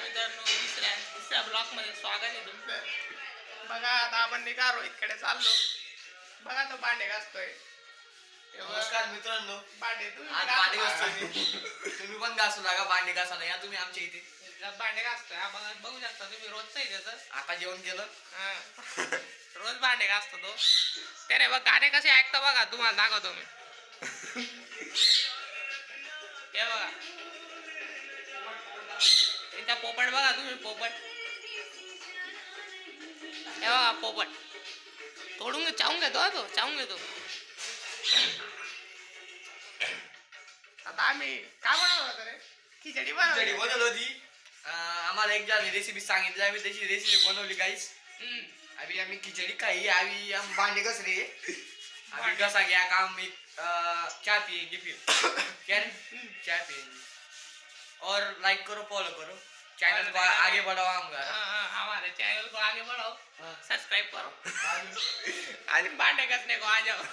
मित्रांनो, तिसऱ्या ब्लॉक मध्ये स्वागत आहे तुमचं. बघा आता आपण निघा रोहितकडे चाललो. बघा तो भांडे घासतोय. नमस्कार मित्रांनो, भांडे आज भांडे घासतोय. तुम्ही पण घासू लागा भांडे घासायला या तुम्ही आमच्या इथे. भांडे घासतोय आपण बघू शकता तुम्ही रोजचं आहे त्याचं. आता जेवण केलं. रोज भांडे घासतो तो. त्याने बघ गाणे कसे ऐकतो बघा, तुम्हाला दाखवतो मी. हे बघा इथं पोपट बघा तुम्ही, पोपट. हे बघा पोपट तोडून चावून घेतो तो, चावून घेतो. आता आम्ही काय बनवलं होतं रे? खिचडी बनवली होती. आम्हाला एक जण रेसिपी सांगितली, आम्ही त्याची रेसिपी बनवली काहीच. आम्ही खिचड़ी खाई, अभी हम भांडे घस रहे हैं. अभी घसा गया काम में चाय पिएंगे फिर. क्या रे? चाय पिएंगे. और लाइक करो, फॉलो करो, चैनल को आगे बढ़ाओ. हमारे चैनल को आगे बढ़ाओ, सब्सक्राइब करो. आज भांडे घसने को आ जाओ.